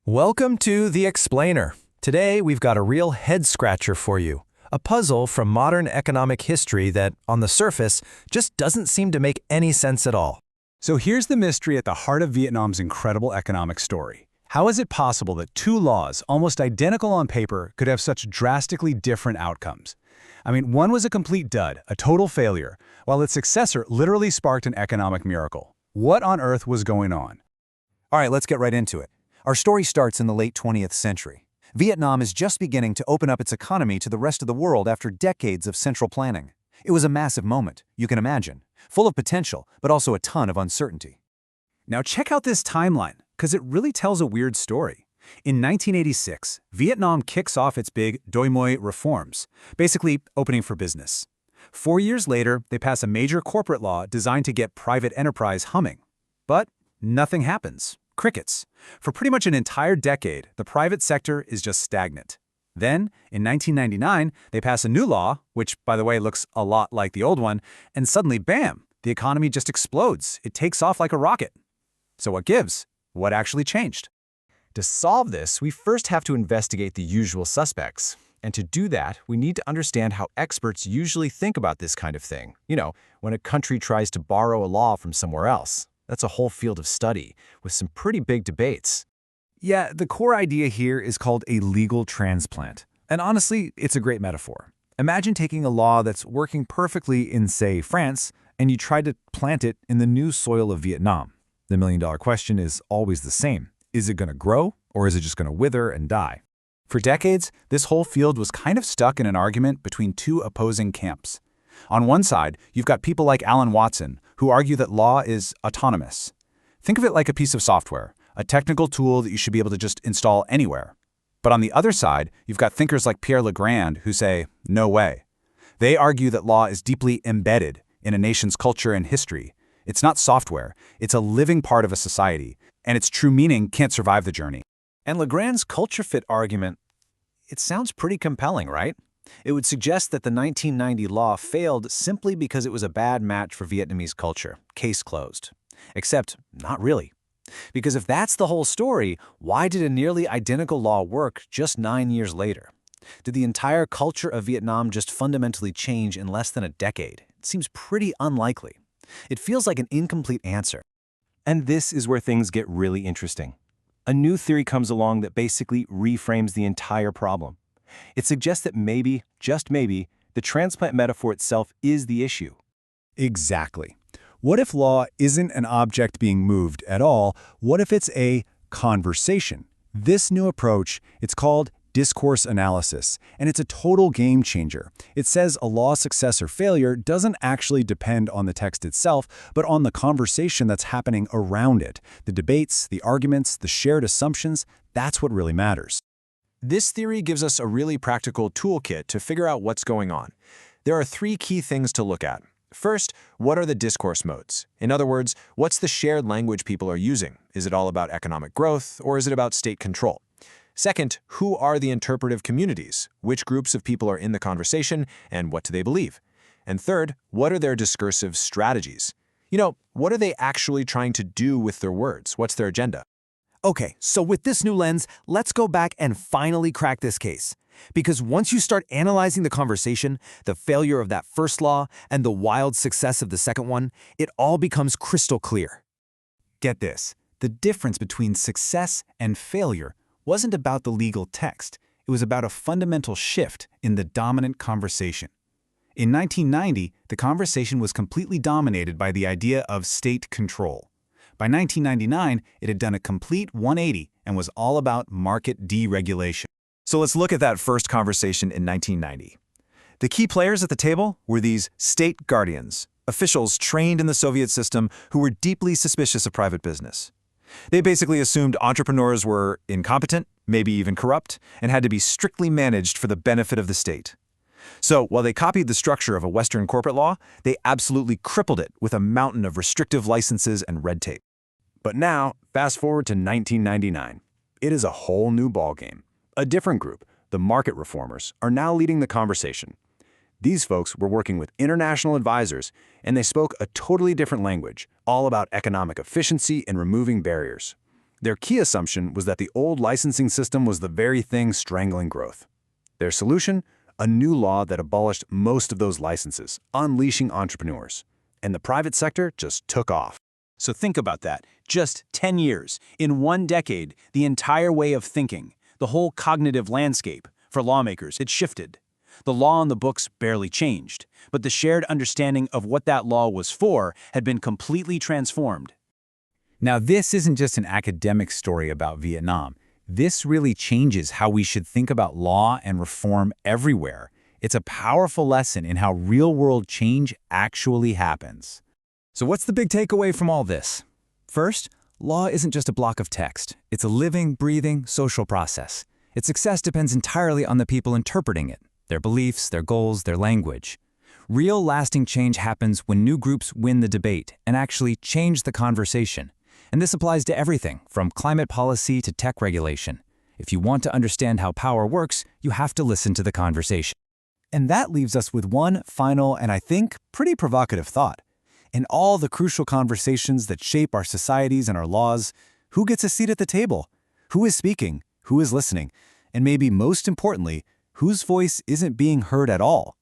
Welcome to The Explainer. Today, we've got a real head-scratcher for you. A puzzle from modern economic history that, on the surface, just doesn't seem to make any sense at all. So here's the mystery at the heart of Vietnam's incredible economic story. How is it possible that two laws, almost identical on paper, could have such drastically different outcomes? I mean, one was a complete dud, a total failure, while its successor literally sparked an economic miracle. What on earth was going on? All right, let's get right into it. Our story starts in the late 20th century. Vietnam is just beginning to open up its economy to the rest of the world after decades of central planning. It was a massive moment, you can imagine, full of potential, but also a ton of uncertainty. Now check out this timeline, because it really tells a weird story. In 1986, Vietnam kicks off its big Doi Moi reforms, basically opening for business. 4 years later, they pass a major corporate law designed to get private enterprise humming. But nothing happens. Crickets. For pretty much an entire decade, the private sector is just stagnant. Then, in 1999, they pass a new law, which, by the way, looks a lot like the old one, and suddenly, bam, the economy just explodes. It takes off like a rocket. So what gives? What actually changed? To solve this, we first have to investigate the usual suspects. And to do that, we need to understand how experts usually think about this kind of thing. You know, when a country tries to borrow a law from somewhere else. That's a whole field of study, with some pretty big debates. Yeah, the core idea here is called a legal transplant. And honestly, it's a great metaphor. Imagine taking a law that's working perfectly in, say, France, and you try to plant it in the new soil of Vietnam. The million-dollar question is always the same. Is it going to grow, or is it just going to wither and die? For decades, this whole field was kind of stuck in an argument between two opposing camps. On one side, you've got people like Alan Watson, who argue that law is autonomous. Think of it like a piece of software, a technical tool that you should be able to just install anywhere. But on the other side, you've got thinkers like Pierre Legrand who say, no way. They argue that law is deeply embedded in a nation's culture and history. It's not software, it's a living part of a society, and its true meaning can't survive the journey. And Legrand's culture fit argument, it sounds pretty compelling, right? It would suggest that the 1990 law failed simply because it was a bad match for Vietnamese culture. Case closed. Except, not really. Because if that's the whole story, why did a nearly identical law work just 9 years later? Did the entire culture of Vietnam just fundamentally change in less than a decade? It seems pretty unlikely. It feels like an incomplete answer. And this is where things get really interesting. A new theory comes along that basically reframes the entire problem. It suggests that maybe, just maybe, the transplant metaphor itself is the issue. Exactly. What if law isn't an object being moved at all? What if it's a conversation? This new approach, it's called discourse analysis, and it's a total game changer. It says a law's success or failure doesn't actually depend on the text itself, but on the conversation that's happening around it. The debates, the arguments, the shared assumptions, that's what really matters. This theory gives us a really practical toolkit to figure out what's going on. There are 3 key things to look at. First, what are the discourse modes? In other words, what's the shared language people are using? Is it all about economic growth, or is it about state control? Second, who are the interpretive communities? Which groups of people are in the conversation, and what do they believe? And third, what are their discursive strategies? You know, what are they actually trying to do with their words? What's their agenda? Okay, so with this new lens, let's go back and finally crack this case. Because once you start analyzing the conversation, the failure of that first law, and the wild success of the second one, it all becomes crystal clear. Get this, the difference between success and failure wasn't about the legal text. It was about a fundamental shift in the dominant conversation. In 1990, the conversation was completely dominated by the idea of state control. By 1999, it had done a complete 180 and was all about market deregulation. So let's look at that first conversation in 1990. The key players at the table were these state guardians, officials trained in the Soviet system who were deeply suspicious of private business. They basically assumed entrepreneurs were incompetent, maybe even corrupt, and had to be strictly managed for the benefit of the state. So while they copied the structure of a Western corporate law, they absolutely crippled it with a mountain of restrictive licenses and red tape. But now, fast forward to 1999. It is a whole new ballgame. A different group, the market reformers, are now leading the conversation. These folks were working with international advisors, and they spoke a totally different language, all about economic efficiency and removing barriers. Their key assumption was that the old licensing system was the very thing strangling growth. Their solution? A new law that abolished most of those licenses, unleashing entrepreneurs. And the private sector just took off. So think about that. Just 10 years. In one decade, the entire way of thinking, the whole cognitive landscape, for lawmakers, it shifted. The law on the books barely changed, but the shared understanding of what that law was for had been completely transformed. Now, this isn't just an academic story about Vietnam. This really changes how we should think about law and reform everywhere. It's a powerful lesson in how real-world change actually happens. So what's the big takeaway from all this? First, law isn't just a block of text. It's a living, breathing, social process. Its success depends entirely on the people interpreting it, their beliefs, their goals, their language. Real, lasting change happens when new groups win the debate and actually change the conversation. And this applies to everything, from climate policy to tech regulation. If you want to understand how power works, you have to listen to the conversation. And that leaves us with one final and I think pretty provocative thought. In all the crucial conversations that shape our societies and our laws, who gets a seat at the table? Who is speaking? Who is listening? And maybe most importantly, whose voice isn't being heard at all?